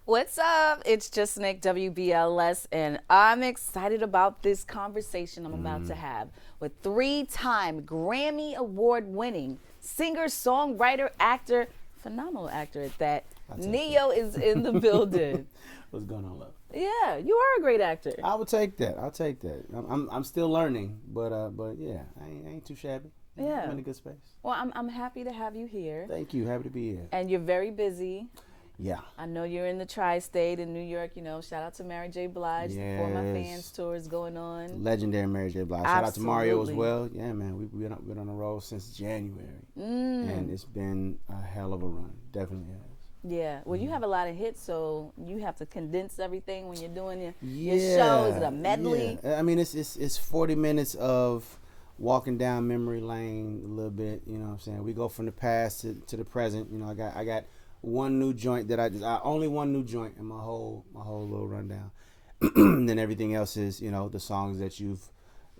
What's up? It's just Nick WBLS, and I'm excited about this conversation I'm about to have with three-time Grammy Award-winning singer, songwriter, actor, phenomenal actor at that. Neo is in the building. What's going on, love? Yeah, you are a great actor. I would take that. I'll take that. I'm still learning, but yeah, I ain't too shabby. Yeah. I'm in a good space. Well, I'm happy to have you here. Thank you. Happy to be here. And you're very busy. Yeah. I know you're in the tri-state in New York. You know, shout out to Mary J. Blige. The For My Fans tour is going on. Legendary Mary J. Blige. Shout out to Mario as well. Yeah, man, we've been on the road since January, and it's been a hell of a run. Definitely has. Yeah. Well, you have a lot of hits, so you have to condense everything when you're doing your show. Is it a medley? Yeah. I mean, it's 40 minutes of walking down memory lane a little bit. You know what I'm saying? We go from the past to the present. You know, I got one new joint that I only one new joint in my whole little rundown. Then everything else is, you know, the songs that you've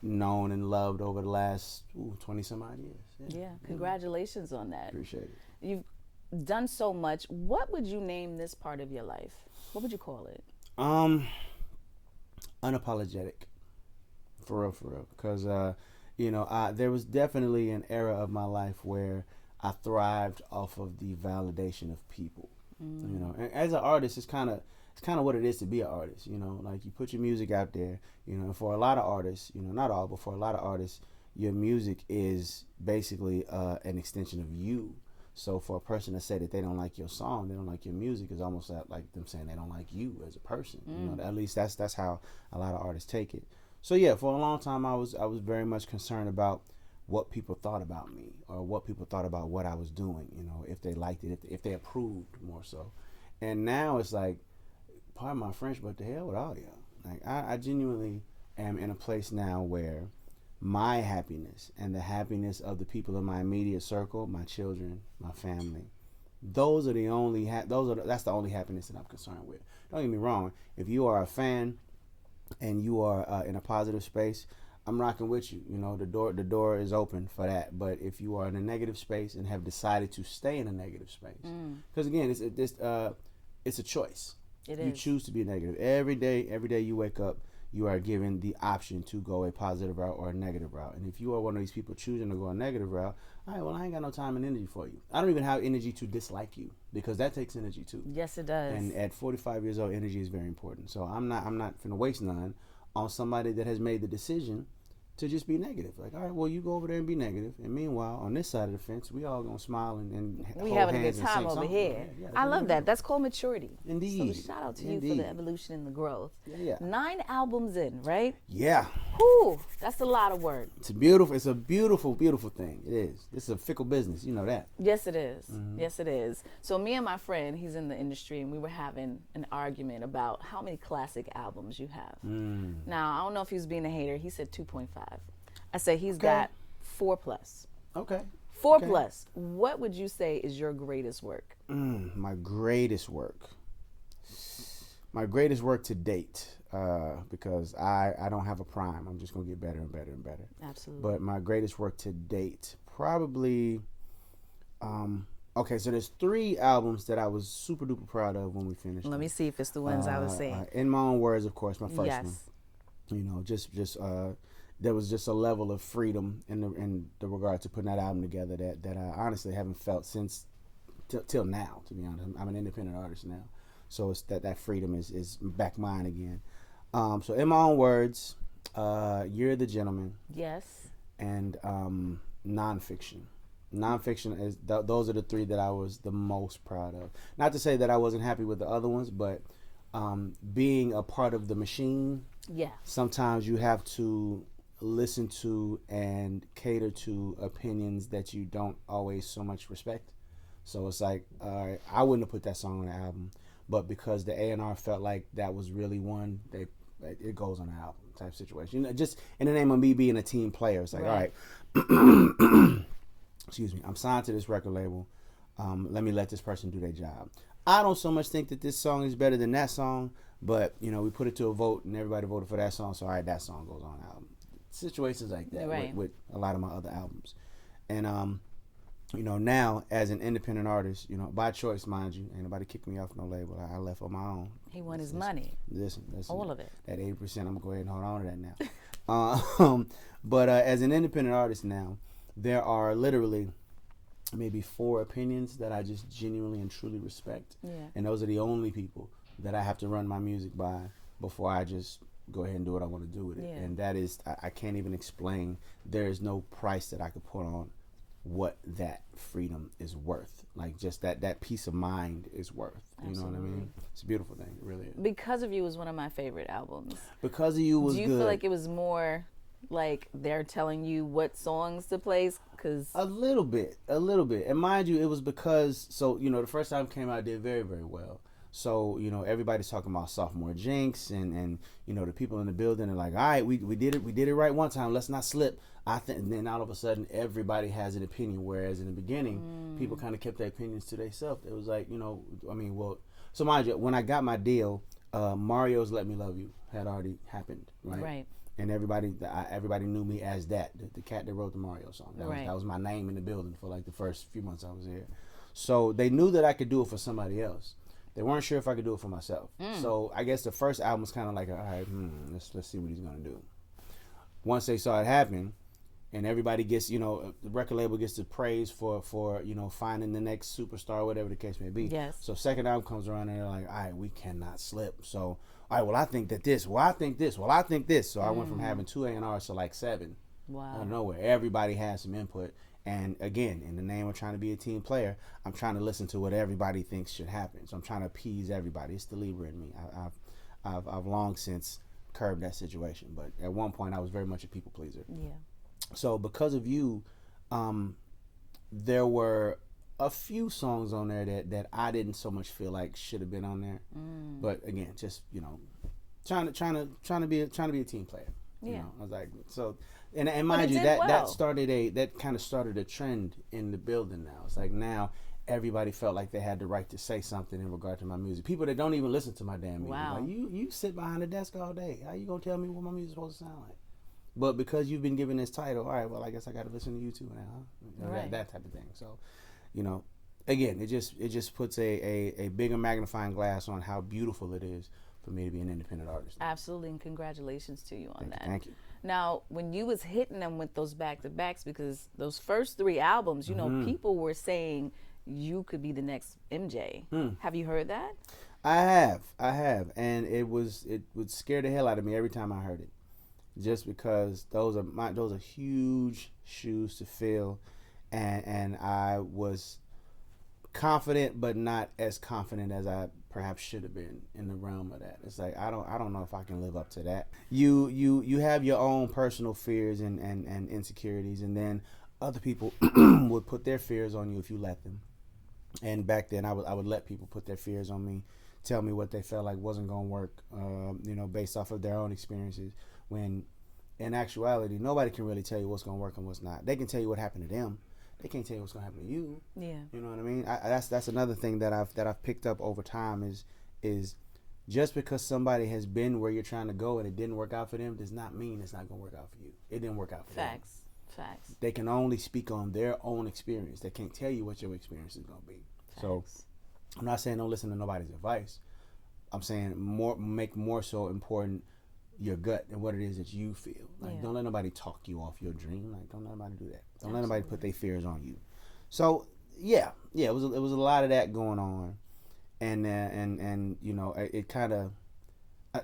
known and loved over the last 20 some odd years. Yeah. Congratulations on that. Appreciate it. You've done so much. What would you name this part of your life? What would you call it? Unapologetic. For real. Because you know, there was definitely an era of my life where I thrived off of the validation of people. You know, and as an artist, it's kind of what it is to be an artist. You know, like you put your music out there. You know, and for a lot of artists, you know, not all, but for a lot of artists, your music is basically an extension of you. So for a person to say that they don't like your song, they don't like your music, is almost like them saying they don't like you as a person. You know, at least that's how a lot of artists take it. So yeah, for a long time I was very much concerned about what people thought about me, or what people thought about what I was doing, you know, if they liked it, if they approved, more so. And now it's like, pardon my French, but the hell with all y'all. Like I genuinely am in a place now where my happiness and the happiness of the people in my immediate circle, my children, my family, that's the only happiness that I'm concerned with. Don't get me wrong, if you are a fan and you are in a positive space, I'm rocking with you. You know, the door is open for that. But if you are in a negative space and have decided to stay in a negative space, because again, it's a choice. You choose to be negative every day. Every day you wake up, you are given the option to go a positive route or a negative route. And if you are one of these people choosing to go a negative route, all right, well, I ain't got no time and energy for you. I don't even have energy to dislike you, because that takes energy too. Yes, it does. And at 45 years old, energy is very important. So I'm not finna waste none on somebody that has made the decision to just be negative. Like, all right, well, you go over there and be negative. And meanwhile, on this side of the fence, we all gonna smile and we hold having a hands good time and sing over songs. here. Yeah, I love that. That's called maturity. Indeed. So shout out to you for the evolution and the growth. Yeah. 9 albums in, right? Yeah. Whew, that's a lot of work. It's a beautiful thing. It is. It's a fickle business. You know that. Yes, it is. Yes, it is. So me and my friend, he's in the industry, and we were having an argument about how many classic albums you have. Now, I don't know if he was being a hater. He said 2.5. I say he's got 4 plus. Okay. 4 plus. What would you say is your greatest work? My greatest work. My greatest work to date, because I don't have a prime. I'm just going to get better and better and better. Absolutely. But my greatest work to date, probably, okay, so there's 3 albums that I was super duper proud of when we finished. Let me see if it's the ones I was saying. In my own words, of course, my first Yes. one. You know, just there was just a level of freedom in the regard to putting that album together that I honestly haven't felt since till now. To be honest, I'm an independent artist now, so it's that freedom is back mine again. So in my own words, You're the Gentleman. Yes. And nonfiction. Nonfiction is those are the 3 that I was the most proud of. Not to say that I wasn't happy with the other ones, but being a part of the machine. Yeah. Sometimes you have to listen to and cater to opinions that you don't always so much respect. So it's like, I wouldn't have put that song on the album, but because the A&R felt like that was really one, it goes on the album type situation. You know, just in the name of me being a team player, it's like, right. All right, excuse me, I'm signed to this record label. Let me let this person do their job. I don't so much think that this song is better than that song, but you know, we put it to a vote and everybody voted for that song, so all right, that song goes on the album. Situations like that, right. with a lot of my other albums. And Now as an independent artist, by choice, mind you, ain't nobody kicked me off no label. I left on my own. He won his money. Listen, all of it. That 80%, I'm gonna go ahead and hold on to that now. But as an independent artist now, there are literally maybe 4 opinions that I just genuinely and truly respect, and those are the only people that I have to run my music by before I just go ahead and do what I want to do with it. And that is, I can't even explain. There is no price that I could put on what that freedom is worth. Like, just that peace of mind is worth. You know what I mean? It's a beautiful thing. It really is. Because of You was one of my favorite albums. Because of You was good. Do you feel like it was more like they're telling you what songs to play? Cause a little bit. And mind you, it was because, so, the first album came out, did very, very well. So, everybody's talking about sophomore jinx, and the people in the building are like, all right, we did it right one time, let's not slip. I think, and then all of a sudden everybody has an opinion, whereas in the beginning people kind of kept their opinions to themselves. It was like, so mind you, when I got my deal, Mario's Let Me Love You had already happened, right? And everybody knew me as that, the cat that wrote the Mario song. That was my name in the building for like the first few months I was here. So they knew that I could do it for somebody else. They weren't sure if I could do it for myself. So I guess the first album was kind of like, all right, let's see what he's gonna do. Once they saw it happen, and everybody gets, the record label gets the praise for finding the next superstar, whatever the case may be. Yes. So second album comes around and they're like, all right, we cannot slip. So, all right, well, I think that this, well, I think this, well, I think this. So I went from having 2 A&Rs to like 7. Wow. Out of nowhere. Everybody has some input. And again, in the name of trying to be a team player, I'm trying to listen to what everybody thinks should happen. So I'm trying to appease everybody. It's the Libra in me. I've long since curbed that situation, but at one point I was very much a people pleaser. Yeah. So because of You, there were a few songs on there that I didn't so much feel like should have been on there. But again, just trying to be a team player. Yeah. I was like, so. And mind you, that kind of started a trend in the building now. It's like now everybody felt like they had the right to say something in regard to my music. People that don't even listen to my damn music. Wow. Like, you sit behind the desk all day. How you gonna tell me what my music's supposed to sound like? But because you've been given this title, all right, well, I guess I got to listen to you too now. Huh? That type of thing. So, again, it just puts a bigger magnifying glass on how beautiful it is for me to be an independent artist. Absolutely, and congratulations to you on that. Thank you. Now, when you was hitting them with those back-to-backs, because those first 3 albums, people were saying you could be the next MJ. Have you heard that? I have, and it would scare the hell out of me every time I heard it, just because those are huge shoes to fill, and I was confident, but not as confident as I perhaps should have been in the realm of that. It's like I don't know if I can live up to that. You have your own personal fears and insecurities, and then other people would put their fears on you if you let them. And back then I would let people put their fears on me, tell me what they felt like wasn't gonna work, based off of their own experiences, when in actuality nobody can really tell you what's gonna work and what's not. They can tell you what happened to them. They can't tell you what's gonna happen to you. Yeah. You know what I mean? That's another thing that I've picked up over time is just because somebody has been where you're trying to go and it didn't work out for them does not mean it's not gonna work out for you. It didn't work out for them. Facts. They can only speak on their own experience. They can't tell you what your experience is gonna be. Facts. So I'm not saying don't listen to nobody's advice. I'm saying make more so important your gut and what it is that you feel. Like, don't let nobody talk you off your dream. Like, don't let nobody do that. Don't let nobody put their fears on you. So it was a lot of that going on, and it kind of,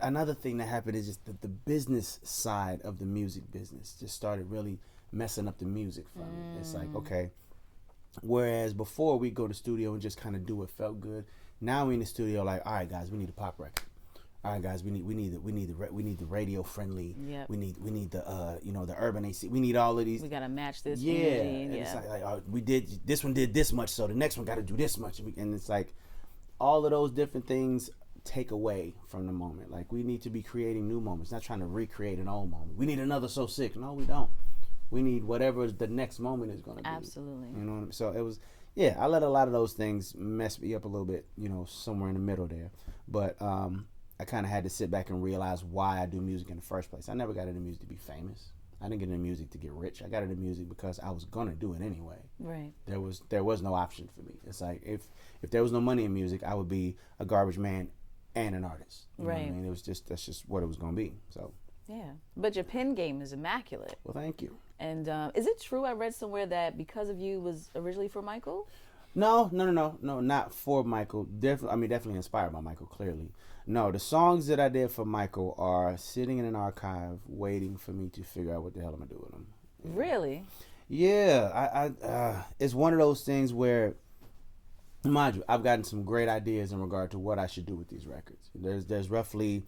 another thing that happened is just the business side of the music business just started really messing up the music for me. It's like, okay, whereas before we go to the studio and just kind of do what felt good, now we in the studio like, all right guys, we need a pop record. All right, guys, we need the radio friendly. Yep. We need the the urban AC. We need all of these. We gotta match this. Yeah, energy. and it's like we did this one did this much, so the next one got to do this much, and it's like all of those different things take away from the moment. Like, we need to be creating new moments, not trying to recreate an old moment. We need another So Sick. No, we don't. We need whatever the next moment is going to be. Absolutely. You know what I mean? So it was. Yeah, I let a lot of those things mess me up a little bit. Somewhere in the middle there, but I kind of had to sit back and realize why I do music in the first place. I never got into music to be famous. I didn't get into music to get rich. I got into music because I was gonna do it anyway. Right. There was no option for me. It's like if there was no money in music, I would be a garbage man and an artist. You know what I mean? It was just that's just what it was gonna be. So. Yeah, but your pen game is immaculate. Well, thank you. And is it true? I read somewhere that Because of You was originally for Michael. No, not for Michael. Definitely inspired by Michael. Clearly, no. The songs that I did for Michael are sitting in an archive, waiting for me to figure out what the hell I'm gonna do with them. Yeah. Really? Yeah, it's one of those things where, mind you, I've gotten some great ideas in regard to what I should do with these records. There's roughly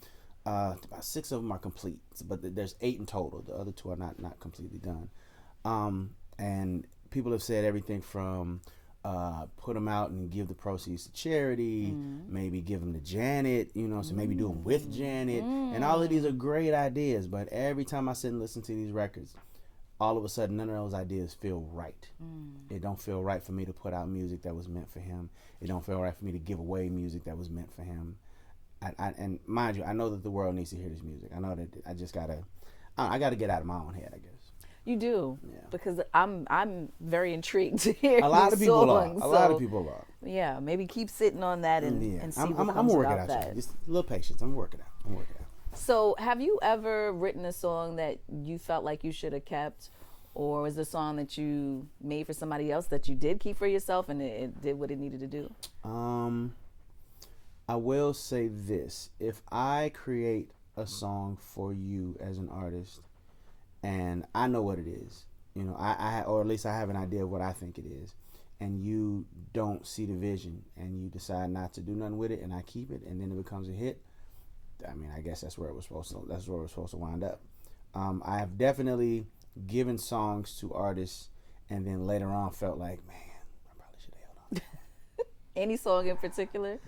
about 6 of them are complete, but there's 8 in total. The other 2 are not completely done. And people have said everything from put them out and give the proceeds to charity, maybe give them to Janet, so maybe do them with Janet. And all of these are great ideas, but every time I sit and listen to these records, all of a sudden none of those ideas feel right. It don't feel right for me to put out music that was meant for him. It don't feel right for me to give away music that was meant for him. And mind you, I know that the world needs to hear this music. I know that I just I gotta get out of my own head, I guess. You do, yeah. Because I'm very intrigued to hear a lot of people songs, are. A lot of people are. Yeah, maybe keep sitting on that and see what I'm comes working about out that. Just a little patience. I'm working out. So, have you ever written a song that you felt like you should have kept, or was the song that you made for somebody else that you did keep for yourself and it did what it needed to do? I will say this: if I create a song for you as an artist, and I know what it is, or at least I have an idea of what I think it is, and you don't see the vision, and you decide not to do nothing with it, and I keep it, and then it becomes a hit. I guess that's where it was supposed to wind up. I have definitely given songs to artists, and then later on felt like, man, I probably should have held on. Any song in particular?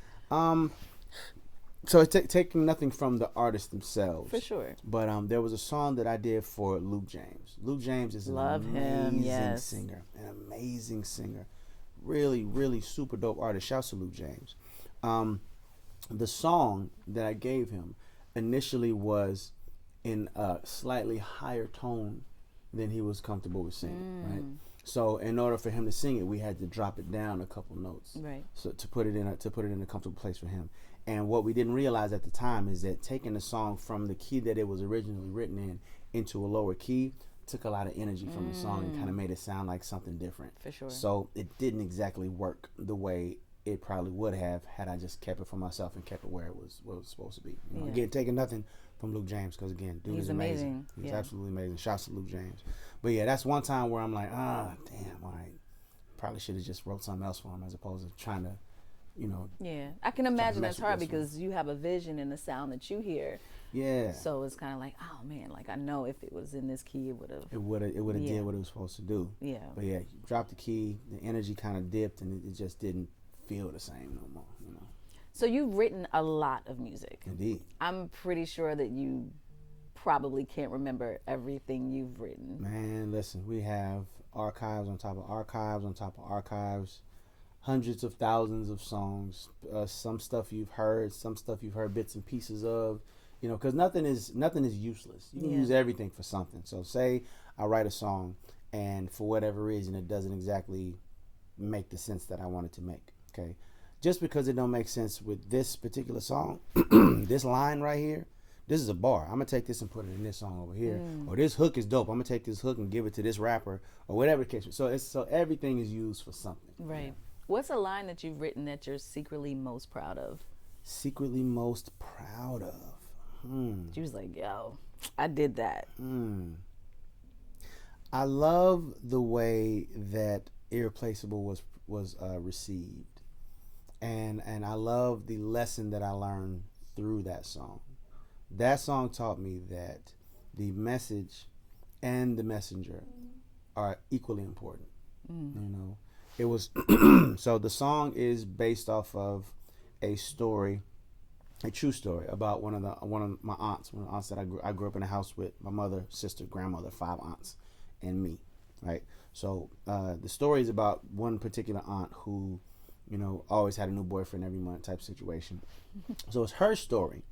So it's taking nothing from the artists themselves. For sure. But there was a song that I did for Luke James. Luke James is an amazing singer. Really, really super dope artist. Shouts to Luke James. The song that I gave him initially was in a slightly higher tone than he was comfortable with singing, right? So in order for him to sing it, we had to drop it down a couple notes, right? So to put it in a comfortable place for him. And what we didn't realize at the time is that taking the song from the key that it was originally written in into a lower key took a lot of energy from the song and kind of made it sound like something different. For sure. So it didn't exactly work the way it probably would have had I just kept it for myself and kept it where it was supposed to be. Again, taking nothing from Luke James, because again, dude is amazing. He's absolutely amazing. Shouts to Luke James. But yeah, that's one time where I'm like, damn, all right, probably should have just wrote something else for him as opposed to trying to, Yeah, I can imagine that's hard because you have a vision in the sound that you hear. Yeah. So it's kind of like, oh man, like I know if it was in this key, it would have. It would have did what it was supposed to do. Yeah. But yeah, you dropped the key, the energy kind of dipped, and it just didn't feel the same no more. So you've written a lot of music. Indeed. I'm pretty sure that you probably can't remember everything you've written. Man, listen, we have archives on top of archives on top of archives. Hundreds of thousands of songs. Some stuff you've heard, bits and pieces of, because nothing is useless. You can use everything for something. So say I write a song and for whatever reason it doesn't exactly make the sense that I want it to make. Okay, just because it don't make sense with this particular song, this line right here, this is a bar. I'm gonna take this and put it in this song over here. Or this hook is dope. I'm gonna take this hook and give it to this rapper or whatever the case. So everything is used for something. Right. What's a line that you've written that you're secretly most proud of? Secretly most proud of? She was like, yo, I did that. I love the way that Irreplaceable was received. And I love the lesson that I learned through that song. That song taught me that the message and the messenger are equally important. It was so the song is based off of a story, a true story about one of my aunts, one of the aunts that I grew up in a house with, my mother, sister, grandmother, 5 aunts, and me, right? So the story is about one particular aunt who, always had a new boyfriend every month type situation. So it's her story.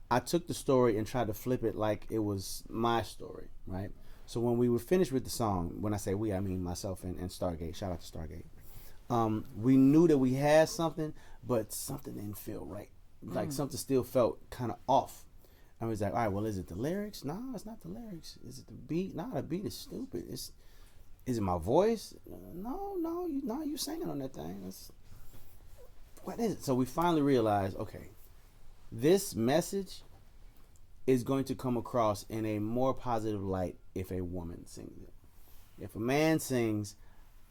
I took the story and tried to flip it like it was my story, right? So when we were finished with the song, when I say we, I mean myself and Stargate. Shout out to Stargate. We knew that we had something, but something didn't feel right. Like something still felt kind of off. I was like, all right, well, is it the lyrics? No, it's not the lyrics. Is it the beat? No, the beat is stupid. Is it my voice? No, you singing on that thing. What is it? So we finally realized, okay, this message is going to come across in a more positive light if a woman sings it. If a man sings,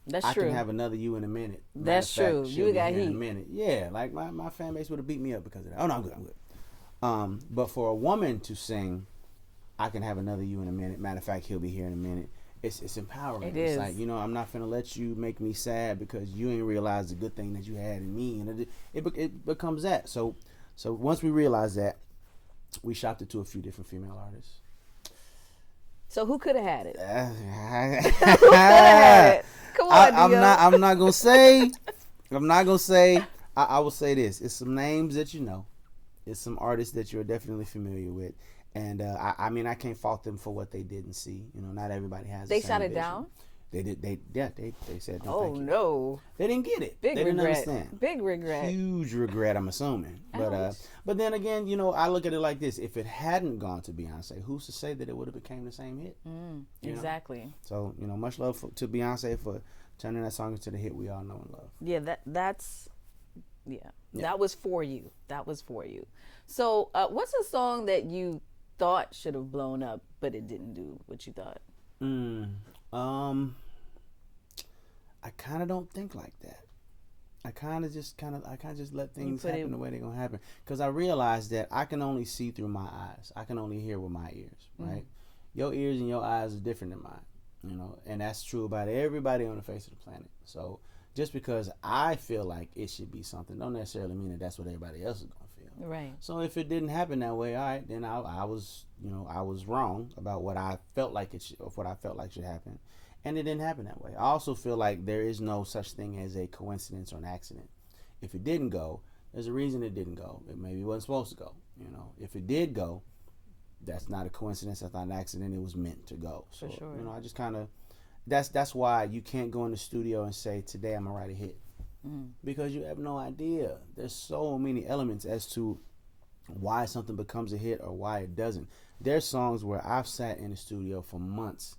That's I true. can have another you in a minute. That's true. She'll You be got here in heat. a minute. Yeah, like my fan base would have beat me up because of that. Oh no, I'm good. But for a woman to sing, I can have another you in a minute. Matter of fact, he'll be here in a minute. It's empowering. It It's is. like, I'm not finna let you make me sad because you ain't realized the good thing that you had in me, and it becomes that. So once we realized that, we shopped it to a few different female artists. So who could have had it? Who could have had it? Come on, I'm Dio. not gonna say. I'm not gonna say. I will say this: it's some names that you know. It's some artists that you're definitely familiar with, and I mean, I can't fault them for what they didn't see. Not everybody has. They the same shot it vision. down. They did. They said no. Oh thank you. no! They didn't get it. Big they didn't regret. understand. Big regret. Huge regret, I'm assuming. Ouch. But then again, I look at it like this: if it hadn't gone to Beyonce, who's to say that it would have became the same hit? Exactly. So much love to Beyonce for turning that song into the hit we all know and love. Yeah, that's that was for you. That was for you. So, what's a song that you thought should have blown up, but it didn't do what you thought? I kind of don't think like that. I kind of just let things happen the way they're gonna happen, because I realize that I can only see through my eyes. I can only hear with my ears, right? Your ears and your eyes are different than mine, and that's true about everybody on the face of the planet. So just because I feel like it should be something, don't necessarily mean that that's what everybody else is gonna feel. Right. So if it didn't happen that way, all right, then I was wrong about what I felt like should happen. And it didn't happen that way. I also feel like there is no such thing as a coincidence or an accident. If it didn't go, there's a reason it didn't go. It maybe wasn't supposed to go. If it did go, that's not a coincidence. That's not an accident. It was meant to go. So, For sure. I just kind of, that's why you can't go in the studio and say, today I'm going to write a hit. Because you have no idea. There's so many elements as to why something becomes a hit or why it doesn't. There's songs where I've sat in the studio for months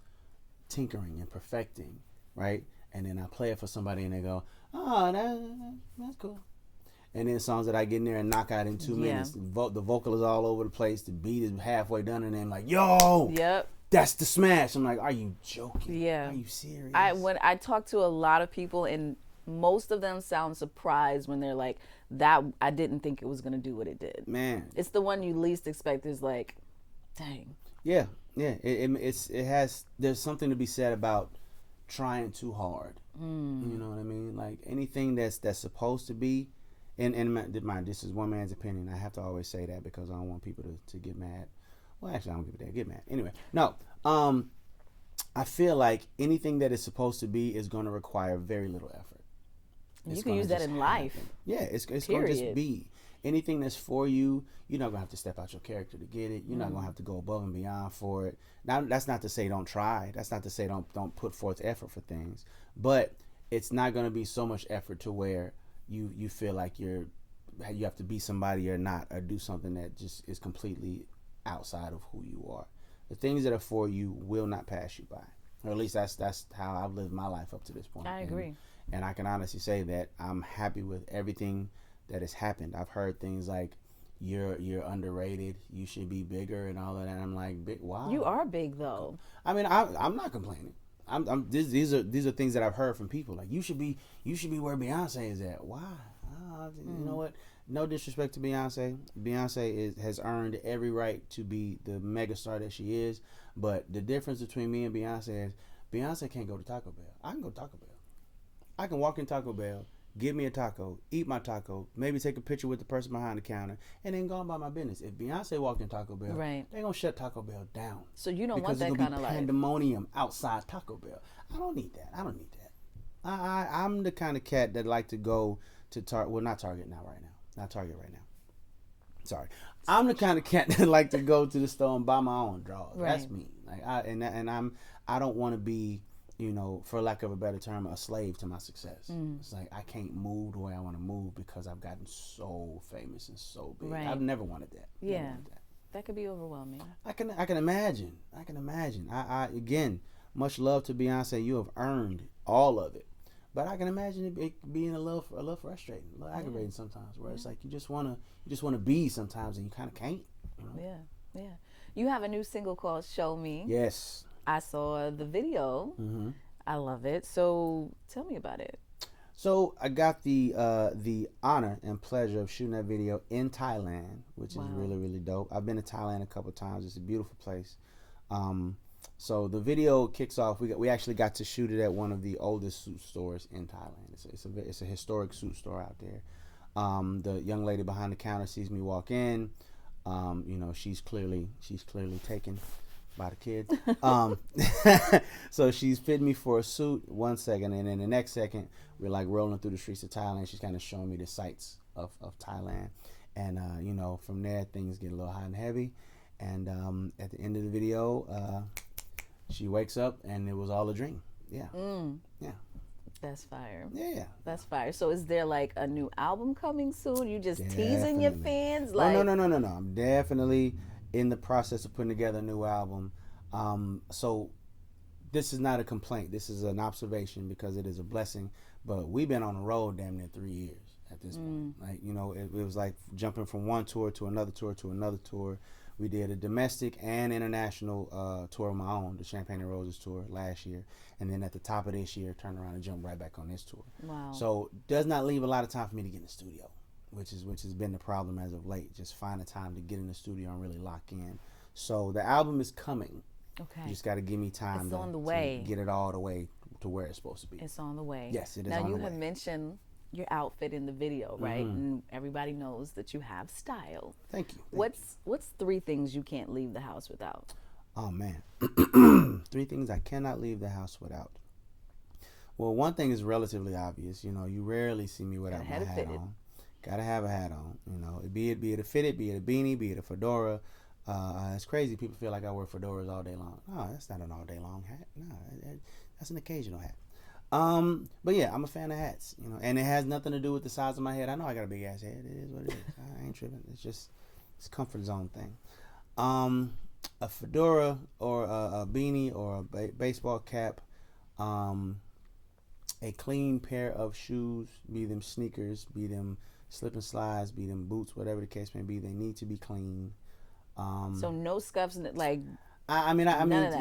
tinkering and perfecting, right? And then I play it for somebody and they go, oh, that's cool. And then songs that I get in there and knock out in 2 minutes. The vocal is all over the place. The beat is halfway done and then like, yo, Yep. that's the smash. I'm like, are you joking? Yeah. Are you serious? When I talk to a lot of people, and most of them sound surprised when they're like, that I didn't think it was going to do what it did. Man. It's the one you least expect is like, dang. Yeah. It has, there's something to be said about trying too hard. You know what I mean? Like anything that's supposed to be, and mind, this is one man's opinion. I have to always say that because I don't want people to get mad. Well, actually, I don't give a damn. Get mad. Anyway, no. I feel like anything that is supposed to be is going to require very little effort. You can use that in life. Yeah, it's going to just be. Anything that's for you, you're not going to have to step out your character to get it. You're not going to have to go above and beyond for it. Now, that's not to say don't try. That's not to say don't put forth effort for things. But it's not going to be so much effort to where you feel like you have to be somebody or not, or do something that just is completely outside of who you are. The things that are for you will not pass you by. Or at least that's how I've lived my life up to this point. I agree. And I can honestly say that I'm happy with everything that has happened. I've heard things like you're underrated, you should be bigger and all of that. I'm like, big? Wow. You are big though. I mean, I'm not complaining. These are things that I've heard from people. Like you should be where Beyonce is at. Why? You know what? No disrespect to Beyonce. Beyonce has earned every right to be the megastar that she is. But the difference between me and Beyonce is Beyonce can't go to Taco Bell. I can go to Taco Bell. I can walk in Taco Bell, get me a taco, eat my taco, maybe take a picture with the person behind the counter, and then go about my business. If Beyonce walked in Taco Bell, they're going to shut Taco Bell down. So you don't want that kind of life. Pandemonium outside Taco Bell. I don't need that. I'm the kind of cat that like to go to Target. Well, not Target now right now. Not Target right now. Sorry. I'm the kind of cat that like to go to the store and buy my own drawers. Right. That's me. Like I don't want to be, you know, for lack of a better term, a slave to my success. It's like I can't move the way I want to move because I've gotten so famous and so big. Right. I've never wanted that. Yeah. Never wanted that. That could be overwhelming. I can imagine. I can imagine. I again, much love to Beyonce. You have earned all of it. But I can imagine it being a little frustrating, a little aggravating sometimes, where it's like you just wanna be sometimes and you kind of can't. You know? Yeah. You have a new single called "Show Me." Yes. I saw the video. I love it. So tell me about it. So I got the honor and pleasure of shooting that video in Thailand, which is really, really dope. I've been to Thailand a couple of times. It's a beautiful place. So the video kicks off. We actually got to shoot it at one of the oldest suit stores in Thailand. It's a historic suit store out there. The young lady behind the counter sees me walk in. You know, she's clearly taken by the kids. So she's fitting me for a suit 1 second, and then the next second we're like rolling through the streets of Thailand. She's kind of showing me the sights of Thailand, and you know, from there things get a little hot and heavy. And at the end of the video, she wakes up and it was all a dream. Yeah. Yeah. That's fire. Yeah. That's fire. So is there like a new album coming soon? You just teasing your fans? No. I'm definitely in the process of putting together a new album. So this is not a complaint. This is an observation because it is a blessing. But we've been on the road damn near 3 years at this point. Like, you know, it was like jumping from one tour to another tour to another tour. We did a domestic and international tour of my own, the Champagne and Roses tour last year. And then at the top of this year, turned around and jumped right back on this tour. Wow. So does not leave a lot of time for me to get in the studio, which has been the problem as of late. Just find the time to get in the studio and really lock in. So the album is coming. Okay. You just got to give me time on the way. to get it all the way to where it's supposed to be. It's on the way. Yes, it is now, on the way. Now, you have mentioned your outfit in the video, right? And everybody knows that you have style. Thank you. What's 3 things you can't leave the house without? Oh, man. 3 things I cannot leave the house without. Well, one thing is relatively obvious. You know, you rarely see me without my hat on. Gotta have a hat on. You know, be it a fitted, be it a beanie, be it a fedora. It's crazy. People feel like I wear fedoras all day long. No, that's not an all day long hat. No, that's an occasional hat. But yeah, I'm a fan of hats, you know, and it has nothing to do with the size of my head. I know I got a big ass head. It is what it is. I ain't tripping. It's a comfort zone thing. A fedora or a beanie or a baseball cap, a clean pair of shoes, be them sneakers, be them slip and slides, be them boots, whatever the case may be, they need to be clean. So no scuffs, like. I mean,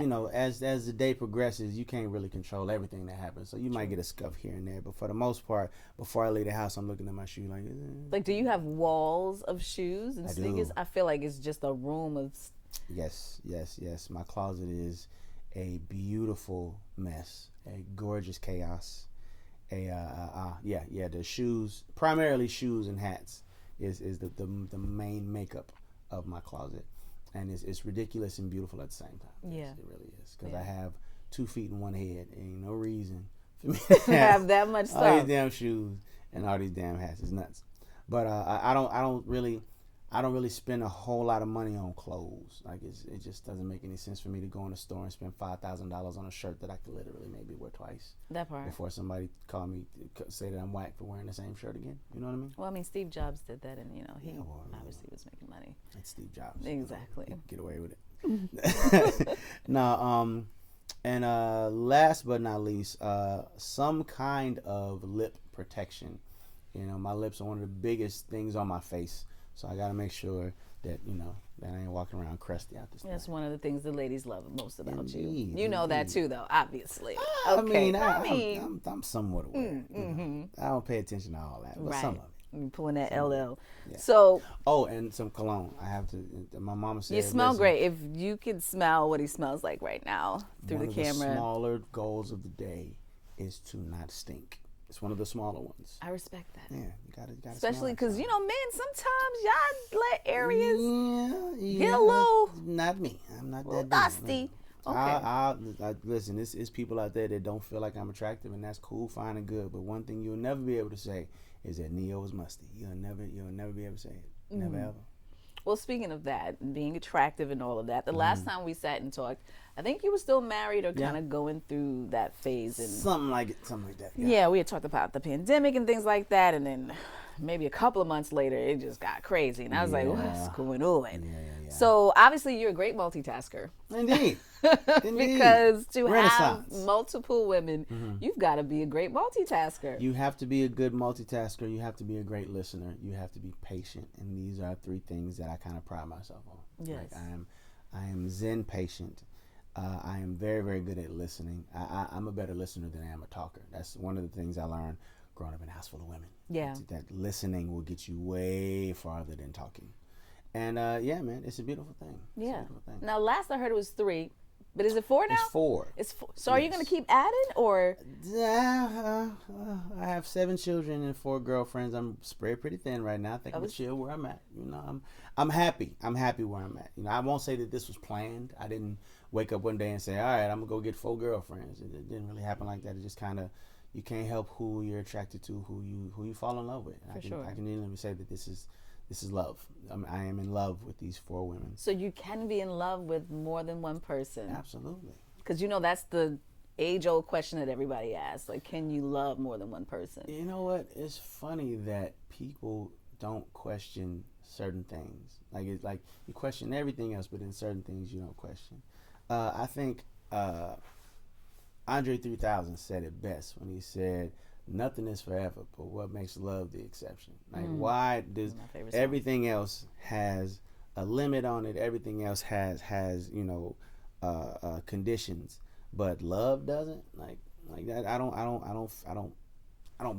you know, as the day progresses, you can't really control everything that happens. So you might get a scuff here and there, but for the most part, before I leave the house, I'm looking at my shoe like. Do you have walls of shoes and sneakers? I feel like it's just a room of. Yes. My closet is a beautiful mess, a gorgeous chaos. The shoes, primarily shoes and hats, is the main makeup of my closet. And it's ridiculous and beautiful at the same time. Yeah. Yes, it really is. Because I have 2 feet and 1 head. Ain't no reason for me to have that much stuff. All these damn shoes and all these damn hats. It's nuts. But I don't really spend a whole lot of money on clothes. Like it just doesn't make any sense for me to go in the store and spend $5,000 on a shirt that I could literally maybe wear twice. That part. Before somebody call me, say that I'm whack for wearing the same shirt again. You know what I mean? Well, I mean, Steve Jobs did that, and he obviously was making money. It's Steve Jobs. Exactly. You know, get away with it. Now, and last but not least, some kind of lip protection. You know, my lips are one of the biggest things on my face. So I got to make sure that, you know, that I ain't walking around crusty out this thing. That's one of the things the ladies love most about Indeed, you. You know that too, though, obviously. Okay. I'm somewhat aware. You know? I don't pay attention to all that, but some of it. You're pulling that LL. Yeah. So. Oh, and some cologne. I have to. My mama said. You smell great. If you could smell what he smells like right now through the camera. One of the smaller goals of the day is to not stink. It's one of the smaller ones. I respect that. Yeah, you gotta especially because, you know, men, sometimes y'all let areas get a little. Not me. I'm not that dusty. Okay. I listen, it's people out there that don't feel like I'm attractive, and that's cool, fine, and good. But one thing you'll never be able to say is that Neo is musty. You'll never be able to say it. Never ever. Well, speaking of that, being attractive and all of that, the last time we sat and talked, I think you were still married or kind of going through that phase. And Something like that. yeah, we had talked about the pandemic and things like that, and then maybe a couple of months later, it just got crazy, and I was like, "What's going on?" Yeah. So obviously, you're a great multitasker. Indeed. Because to have Renaissance. multiple women, you've got to be a great multitasker. You have to be a good multitasker. You have to be a great listener. You have to be patient, and these are three things that I kind of pride myself on. Yes. Like I am zen patient. I am very, very good at listening. I'm a better listener than I am a talker. That's one of the things I learned growing up in a house full of women. Yeah. That listening will get you way farther than talking. And yeah, man, it's a beautiful thing. It's Yeah. a beautiful thing. Now, last I heard it was 3, but is it 4 now? It's 4. It's 4. So are you going to keep adding, or? I have 7 children and 4 girlfriends. I'm spread pretty thin right now. I think I'm gonna chill where I'm at. You know, I'm happy. I'm happy where I'm at. You know, I won't say that this was planned. I didn't wake up one day and say, all right, I'm gonna go get 4 girlfriends. It didn't really happen like that. It just kind of, you can't help who you're attracted to, who you fall in love with. And I can even say that this is love. I am in love with these 4 women. So you can be in love with more than one person. Absolutely. Because that's the age-old question that everybody asks. Like, can you love more than one person? You know what? It's funny that people don't question certain things. Like, it's like you question everything else, but in certain things you don't question. I think Andre 3000 said it best when he said, "Nothing is forever, but what makes love the exception." Like, why does everything else has a limit on it? Everything else has conditions, but love doesn't. Like that. I don't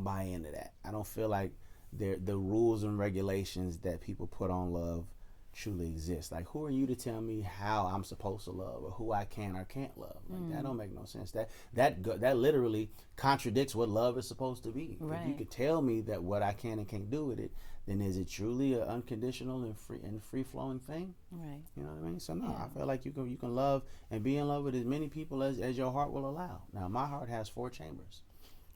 buy into that. I don't feel like the rules and regulations that people put on love truly exist. Like, who are you to tell me how I'm supposed to love or who I can or can't love? Like, that don't make no sense. That literally contradicts what love is supposed to be. Right. If you could tell me that what I can and can't do with it, then is it truly an unconditional and free flowing thing? Right. You know what I mean? So no, I feel like you can love and be in love with as many people as your heart will allow. Now, my heart has 4 chambers,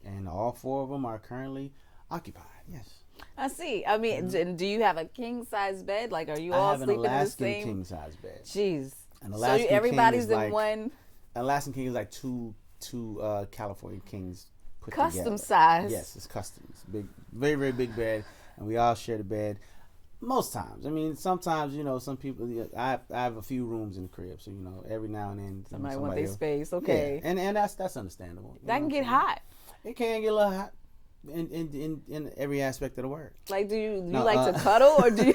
and all 4 of them are currently occupied. Yes. I see. I mean, and do you have a king size bed? Like, are you all sleeping in the same? I have an Alaskan king size bed. Jeez. An Alaskan so everybody's king is in one. Alaskan king is like two California kings put Custom together. size. Yes, it's custom. It's big, very, very big bed, and we all share the bed. Most times, I mean, sometimes some people. I have a few rooms in the crib, so every now and then somebody want their space. Okay. Yeah, and that's understandable. That can get hot. It can get a little hot. In every aspect of the word. Like, do you like to cuddle, or do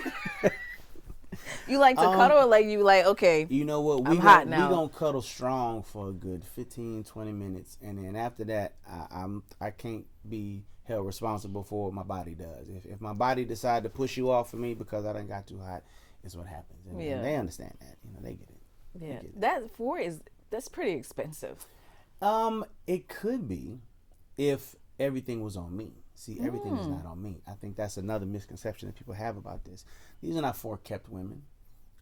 you like to cuddle, or like okay? You know what? I'm hot now. We gonna cuddle strong for a good 15, 20 minutes, and then after that, I can't be held responsible for what my body does. If my body decide to push you off of me because I done got too hot, it's what happens. And they understand that. They get it. Yeah, that's pretty expensive. It could be if everything was on me. See, everything is not on me. I think that's another misconception that people have about this. These are not 4 kept women.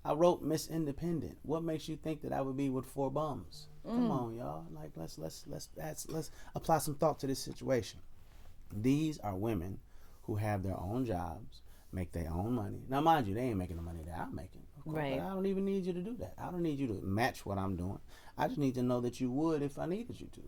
I wrote Miss Independent. What makes you think that I would be with 4 bums? Come on, y'all. Like, let's apply some thought to this situation. These are women who have their own jobs, make their own money. Now, mind you, they ain't making the money that I'm making. Right. But I don't even need you to do that. I don't need you to match what I'm doing. I just need to know that you would if I needed you to.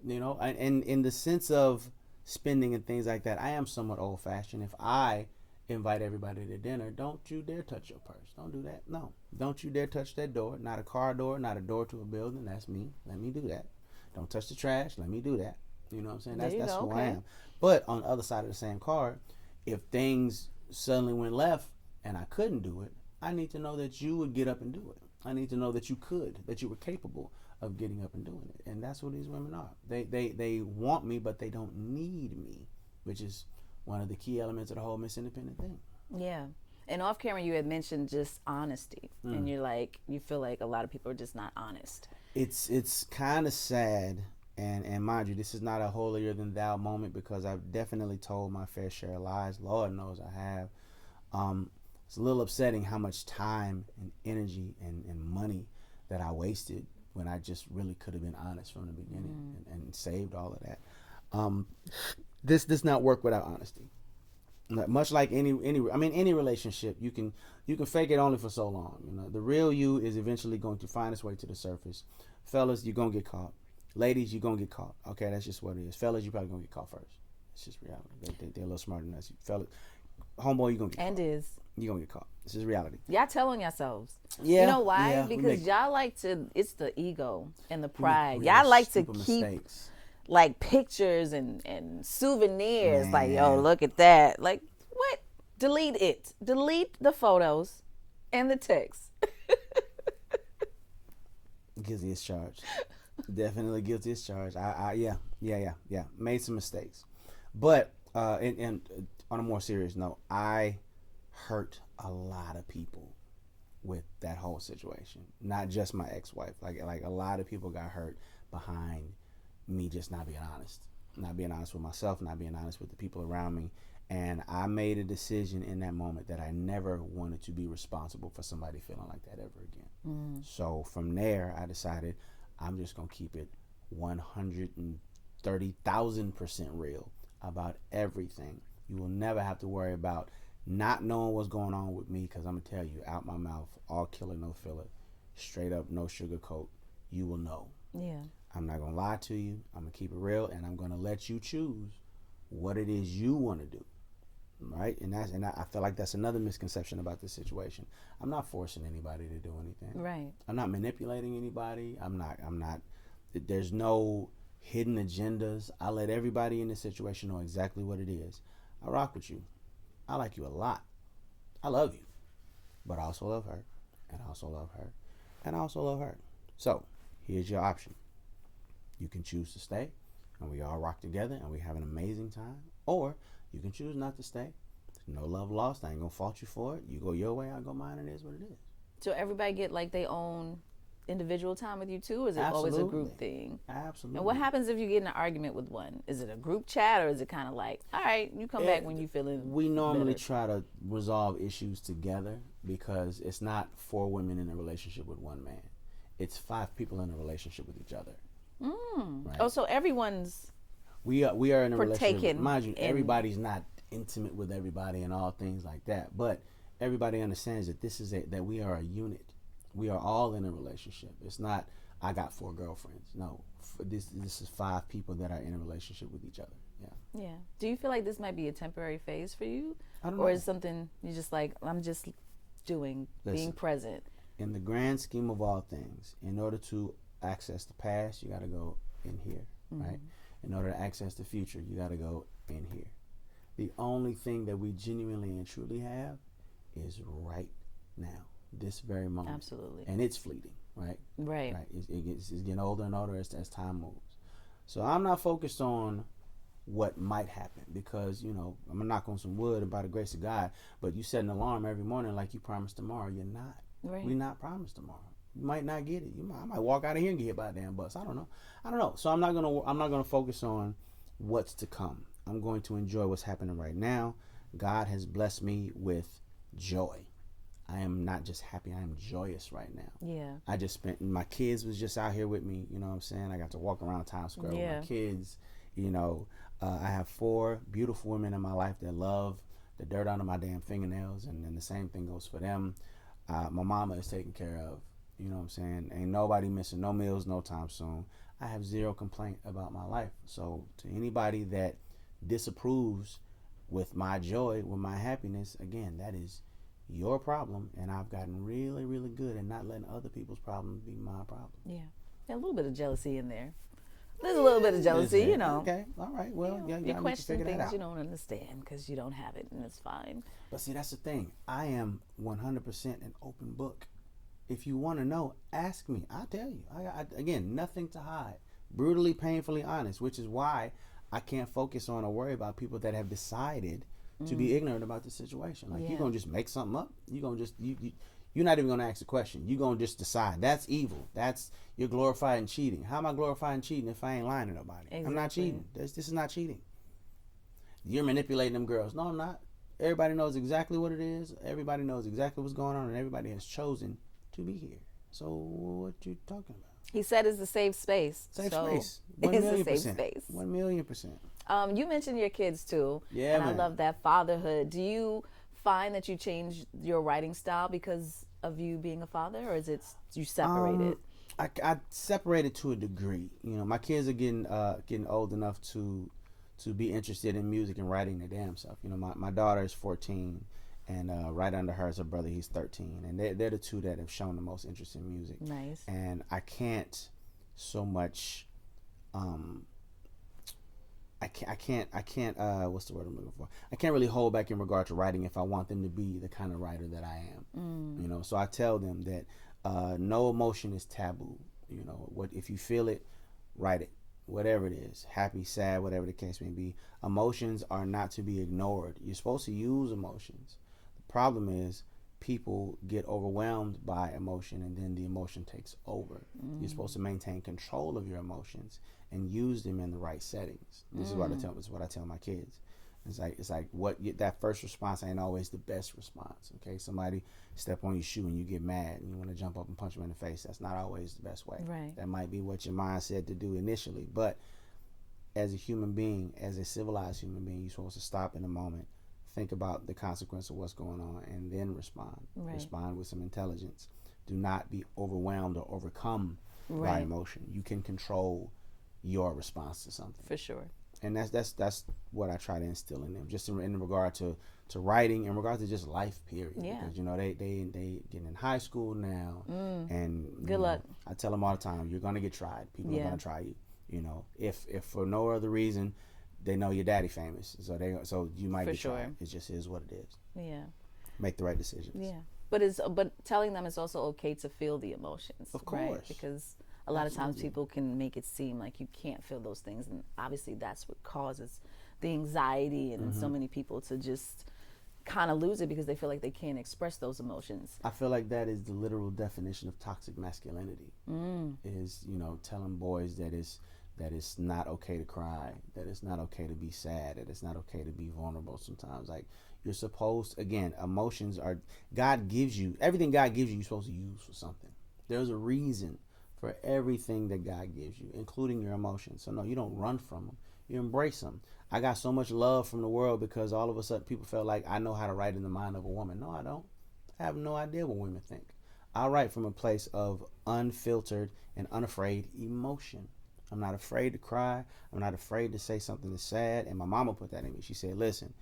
And in the sense of spending and things like that, I am somewhat old-fashioned. If I invite everybody to dinner, don't you dare touch your purse. Don't do that. No. Don't you dare touch that door. Not a car door, not a door to a building. That's me. Let me do that. Don't touch the trash. Let me do that. You know what I'm saying? That's who I am. But on the other side of the same card, if things suddenly went left and I couldn't do it, I need to know that you would get up and do it. I need to know that you could, that you were capable of getting up and doing it. And that's what these women are. They want me, but they don't need me, which is one of the key elements of the whole Miss Independent thing. Yeah. And off camera, you had mentioned just honesty. And you feel like a lot of people are just not honest. It's kind of sad. And mind you, this is not a holier than thou moment, because I've definitely told my fair share of lies. Lord knows I have. It's a little upsetting how much time and energy and money that I wasted when I just really could have been honest from the beginning and saved all of that. This does not work without honesty. Much like any relationship, you can fake it only for so long. The real you is eventually going to find its way to the surface. Fellas, you're gonna get caught. Ladies, you're gonna get caught. Okay, that's just what it is. Fellas, you're probably gonna get caught first. It's just reality. They're a little smarter than us. Fellas, homeboy, you're gonna get and caught. You're gonna get caught. This is reality. Y'all telling yourselves. Yeah. You know why? Yeah, because y'all like to, it's the ego and the pride. we Y'all like to stupid keep mistakes. like pictures and souvenirs. Man. Like, yo, look at that. Like, what? Delete it. Delete the photos and the text. Guilty as charged. Definitely guilty as charged. Yeah. Made some mistakes. But and on a more serious note, I hurt a lot of people with that whole situation. Not just my ex-wife. Like a lot of people got hurt behind me just not being honest. Not being honest with myself, not being honest with the people around me. And I made a decision in that moment that I never wanted to be responsible for somebody feeling like that ever again. So from there, I decided I'm just going to keep it 130,000% real about everything. You will never have to worry about not knowing what's going on with me, because I'm going to tell you, out my mouth, all killer, no filler, straight up, no sugarcoat, you will know. Yeah. I'm not going to lie to you. I'm going to keep it real, and I'm going to let you choose what it is you want to do. Right? And I feel like that's another misconception about this situation. I'm not forcing anybody to do anything. Right. I'm not manipulating anybody. I'm not there's no hidden agendas. I let everybody in this situation know exactly what it is. I rock with you. I like you a lot. I love you. But I also love her. And I also love her. And I also love her. So, here's your option. You can choose to stay, and we all rock together, and we have an amazing time. Or you can choose not to stay. No love lost. I ain't gonna fault you for it. You go your way, I go mine, and it is what it is. So everybody get like their own individual time with you too, or is it always a group thing? Absolutely. And what happens if you get in an argument with one? Is it a group chat, or is it kind of like, all right, you come back when you feeling We normally better? try to resolve issues together, because it's not 4 women in a relationship with 1 man. It's 5 people in a relationship with each other. Right? Oh, so everyone's We are in a relationship. partaking Mind you, in- everybody's not intimate with everybody and all things like that. But everybody understands that that we are a unit. We are all in a relationship. It's not I got 4 girlfriends. No, this is 5 people that are in a relationship with each other. Yeah. Yeah. Do you feel like this might be a temporary phase for you, I don't or know. is something you just like? I'm just being Listen. present. In the grand scheme of all things, in order to access the past, you got to go in here, right? In order to access the future, you got to go in here. The only thing that we genuinely and truly have is right now, this very moment. Absolutely. And it's fleeting, right? Right. It's getting older and older as time moves. So I'm not focused on what might happen, because, I'm going to knock on some wood, and by the grace of God, but you set an alarm every morning like you promised tomorrow. You're not. Right. We're not promised tomorrow. You might not get it. I might walk out of here and get hit by a damn bus. I don't know. So I'm not gonna focus on what's to come. I'm going to enjoy what's happening right now. God has blessed me with joy. I am not just happy. I am joyous right now. Yeah. I just my kids was just out here with me. You know what I'm saying? I got to walk around Times Square with my kids. I have 4 beautiful women in my life that love the dirt under my damn fingernails, and then the same thing goes for them. My mama is taken care of. You know what I'm saying? Ain't nobody missing no meals no time soon. I have 0 complaint about my life. So to anybody that disapproves with my joy, with my happiness, again, that is your problem. And I've gotten really, really good at not letting other people's problems be my problem. Yeah. A little bit of jealousy in there. There's a little bit of jealousy, Okay, all right. Well, you question figure that things out. you don't understand because you don't have it, and it's fine. But see, that's the thing. I am 100% an open book. If you want to know, ask me. I'll tell you. Again, nothing to hide. Brutally, painfully honest, which is why I can't focus on or worry about people that have decided to be ignorant about the situation. Like, you're going to just make something up. You're going to just, you're not even going to ask a question. You're going to just decide. That's evil. You're glorifying cheating. How am I glorifying cheating if I ain't lying to nobody? Exactly. I'm not cheating. This is not cheating. You're manipulating them girls. No, I'm not. Everybody knows exactly what it is. Everybody knows exactly what's going on, and everybody has chosen to be here. So what you talking about? He said it's a safe space. Safe so space. It's a safe space. 1,000,000%. You mentioned your kids too. Yeah, And I man. love that fatherhood. Do you find that you change your writing style because of you being a father, or is it you separated? I separated to a degree. You know, my kids are getting old enough to be interested in music and writing their damn self. You know, my daughter is 14, and right under her is her brother. He's 13, and they're the two that have shown the most interest in music. Nice. And I can't so much. I can't. What's the word I'm looking for? I can't really hold back in regard to writing if I want them to be the kind of writer that I am. You know, so I tell them that no emotion is taboo. You know, what if you feel it, write it. Whatever it is, happy, sad, whatever the case may be, emotions are not to be ignored. You're supposed to use emotions. The problem is people get overwhelmed by emotion, and then the emotion takes over. You're supposed to maintain control of your emotions and use them in the right settings. This is what I tell. This is what I tell my kids. It's like that first response ain't always the best response. Okay, somebody step on your shoe and you get mad and you want to jump up and punch them in the face. That's not always the best way. Right. That might be what your mind said to do initially, but as a human being, as a civilized human being, you're supposed to stop in a moment, think about the consequence of what's going on, and then respond. Right. Respond with some intelligence. Do not be overwhelmed or overcome by emotion. You can control your response to something. For sure. And that's what I try to instill in them, just in regard to writing, in regard to just life, period. Yeah. Because you know they getting in high school now, and Good luck. I tell them all the time, you're gonna get tried. People are gonna try you. You know, if for no other reason, they know your daddy famous, so you might get tried. It just is what it is. Yeah. Make the right decisions. Yeah. But telling them it's also okay to feel the emotions. Of course. Right? Because a lot of times people can make it seem like you can't feel those things, and obviously that's what causes the anxiety and so many people to just kind of lose it because they feel like they can't express those emotions. I feel like that is the literal definition of toxic masculinity. Is, you know, telling boys that it's not okay to cry, that it's not okay to be sad, that it's not okay to be vulnerable sometimes. Like, you're supposed, again, emotions are, God gives you, everything God gives you, you're supposed to use for something. There's a reason for everything that God gives you, including your emotions. So no, you don't run from them. You embrace them. I got so much love from the world because all of a sudden people felt like I know how to write in the mind of a woman. No, I don't. I have no idea what women think. I write from a place of unfiltered and unafraid emotion. I'm not afraid to cry. I'm not afraid to say something that's sad. And my mama put that in me. She said, listen,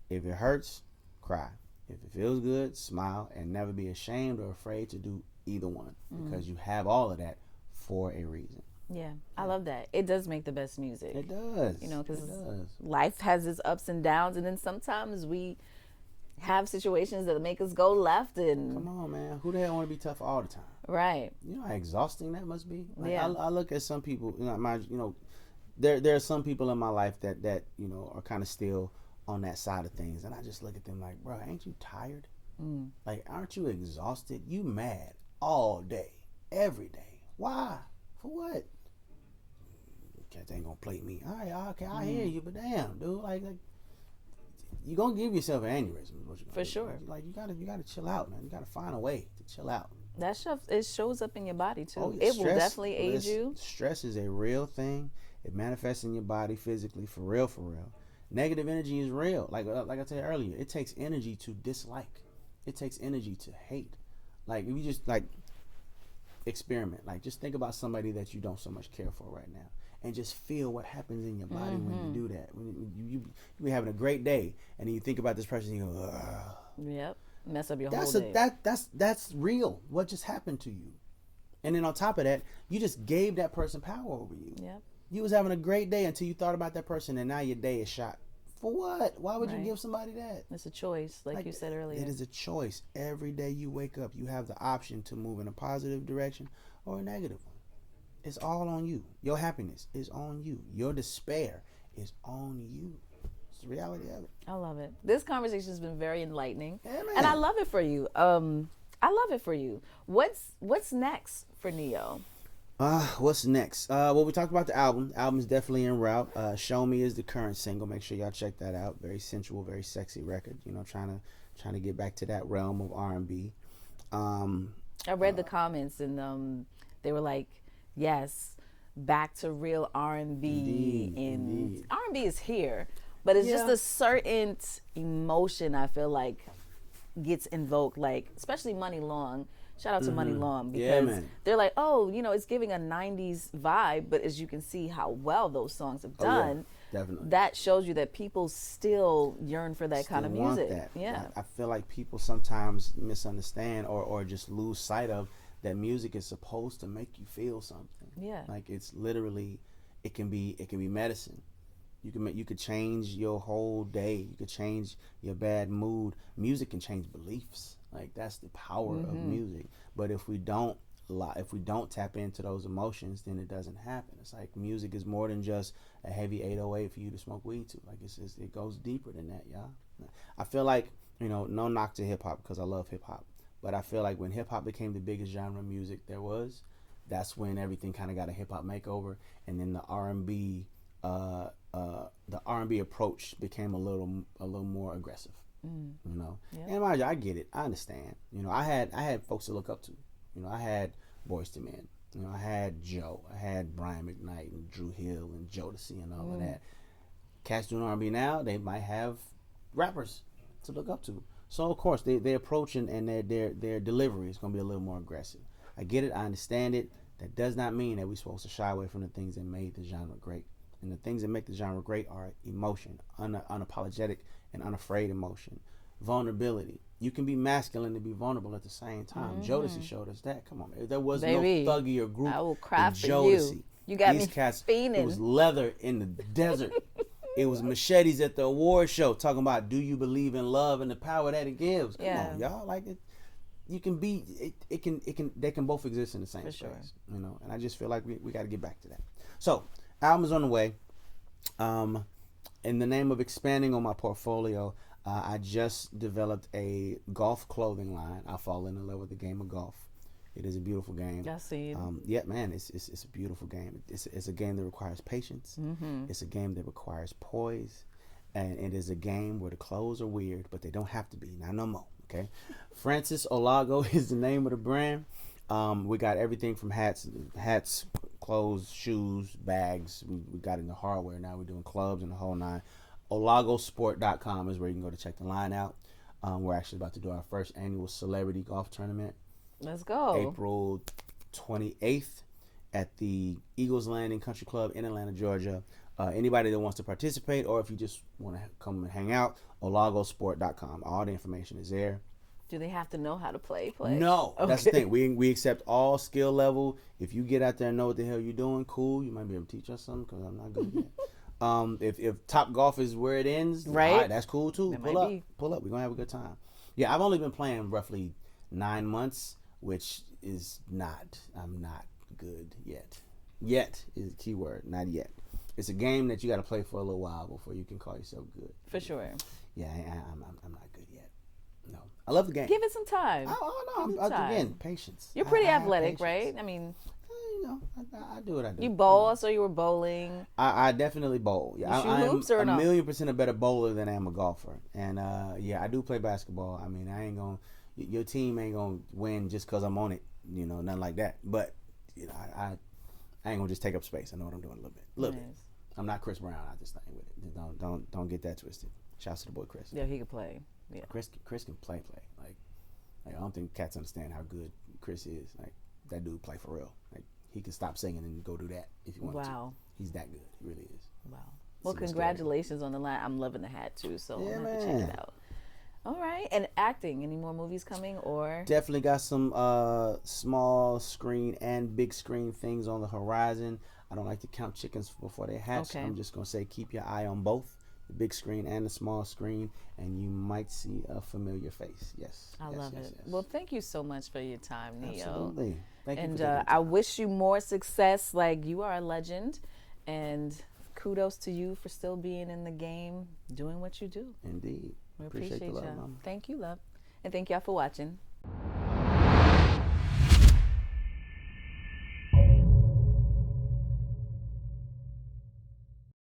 if it hurts, cry. If it feels good, smile, and never be ashamed or afraid to do either one, because you have all of that for a reason. Yeah, I love that. It does make the best music. It does. You know, because life has its ups and downs, and then sometimes we have situations that make us go left. And come on, man, who the hell want to be tough all the time? Right. You know how exhausting that must be. Like, Yeah. I look at some people. There are some people in my life that are kind of still on that side of things, and I just look at them like, bro, ain't you tired? Like, aren't you exhausted? You mad all day, every day. Why? For what? Cats ain't gonna play me. All right, okay, I hear you, but damn, dude, like you gonna give yourself an aneurysm. What you gonna For do? sure. Like you gotta chill out, man. You gotta find a way to chill out. That stuff, it shows up in your body too. Oh, yeah, it will definitely aid you. Stress is a real thing. It manifests in your body physically, for real, for real. Negative energy is real. Like I said earlier, it takes energy to dislike. It takes energy to hate. Like if you just experiment, like just think about somebody that you don't so much care for right now, and just feel what happens in your body when you do that. When you be having a great day, and then you think about this person, and you go, ugh. Yep, mess up your whole day. That's real. What just happened to you? And then on top of that, you just gave that person power over you. Yep. You was having a great day until you thought about that person, and now your day is shot. For what? Why would you give somebody that? It's a choice, like you said earlier. It is a choice. Every day you wake up, you have the option to move in a positive direction or a negative one. It's all on you. Your happiness is on you. Your despair is on you. It's the reality of it. I love it. This conversation has been very enlightening. Yeah, man. And I love it for you. I love it for you. What's next for Neo? What's next? Well, we talked about the album. The album is definitely en route. Show Me is the current single. Make sure y'all check that out. Very sensual, very sexy record. You know, trying to get back to that realm of R&B. I read the comments, and they were like, yes, back to real R&B. Indeed. R&B R&B is here, but it's just Yeah. a certain emotion I feel like gets invoked, like especially Money Long. Shout out to Money Long, Yeah, because man. they're like, oh, you know, it's giving a 90s vibe, but as you can see how well those songs have Oh, yeah. done, Definitely. that shows you that people still yearn for that kind of Still want music. that. Yeah. I feel like people sometimes misunderstand or just lose sight of that music is supposed to make you feel something. Yeah. Like it's literally, it can be medicine. You could change your whole day. You could change your bad mood. Music can change beliefs. Like that's the power of music. But if we don't tap into those emotions, then it doesn't happen. It's like music is more than just a heavy 808 for you to smoke weed to. Like it goes deeper than that, y'all. I feel like, no knock to hip hop because I love hip hop, but I feel like when hip hop became the biggest genre of music there was, that's when everything kind of got a hip hop makeover, and then the R&B approach became a little more aggressive. Yeah. And mind you, I get it. I understand. I had folks to look up to. I had Boyz II Men. I had Joe. I had Brian McKnight and Drew Hill and Jodeci and all of that. Cats doing R&B now, they might have rappers to look up to. So of course, their approach and their delivery is going to be a little more aggressive. I get it. I understand it. That does not mean that we're supposed to shy away from the things that made the genre great. And the things that make the genre great are emotion, unapologetic and unafraid emotion, vulnerability. You can be masculine and be vulnerable at the same time. Jodeci showed us that. Come on, man. There was Baby, no thuggier group I will cry than for Jodeci. you. You got These me cats, fiending. it was leather in the desert. It was machetes at the award show talking about, do you believe in love and the power that it gives? Come on, y'all. Like it, you can be. It can. They can both exist in the same space. Sure. And I just feel like we got to get back to that. So, album is on the way. In the name of expanding on my portfolio, I just developed a golf clothing line. I fall in love with the game of golf. It is a beautiful game. I see. Yeah, man, it's a beautiful game. It's a game that requires patience. It's a game that requires poise, and it is a game where the clothes are weird, but they don't have to be. Not no more. Okay, Francis Olago is the name of the brand. We got everything from hats, clothes, shoes, bags. We got into hardware now. We're doing clubs and the whole nine. Olagosport.com is where you can go to check the line out. We're actually about to do our first annual celebrity golf tournament. Let's go. April 28th at the Eagles Landing Country Club in Atlanta, Georgia. Anybody that wants to participate, or if you just want to come and hang out, olagosport.com. All the information is there. Do they have to know how to play? No, okay. That's the thing. We accept all skill level. If you get out there and know what the hell you're doing, cool. You might be able to teach us something because I'm not good yet. If Top Golf is where it ends, right? All right, that's cool too. That Pull up. We're gonna have a good time. Yeah, I've only been playing roughly 9 months, which is not. I'm not good yet. Yet is the key word. Not yet. It's a game that you got to play for a little while before you can call yourself good. For sure. Yeah, I'm not good yet. No, I love the game. Give it some time. Again, patience. You're pretty athletic, patience. right? I mean, I do what I do. you bowl, so you were bowling. I definitely bowl. Yeah, you shoot hoops or I'm no? 1,000,000% a better bowler than I am a golfer. And yeah, I do play basketball. I mean, I ain't gonna. Your team ain't gonna win just because I'm on it. Nothing like that. But I ain't gonna just take up space. I know what I'm doing a little bit. I'm not Chris Brown out this thing with it. Don't get that twisted. Shouts to the boy Chris. Yeah, he could play. Yeah, Chris can play. Like I don't think cats understand how good Chris is. Like that dude play for real. Like he can stop singing and go do that if you want to. Wow. He's that good. He really is. Wow. Well, congratulations on the line. I'm loving the hat too, so yeah, I'm gonna have to check it out. All right. And acting, any more movies coming or? Definitely got some small screen and big screen things on the horizon. I don't like to count chickens before they hatch. Okay. I'm just going to say keep your eye on both, the big screen and the small screen, and you might see a familiar face. Yes. I love it. Yes. Well, thank you so much for your time, Neo. Absolutely. Thank you. And I wish you more success. Like, you are a legend, and kudos to you for still being in the game, doing what you do. Indeed. We appreciate the love, y'all. Mama. Thank you, love. And thank y'all for watching.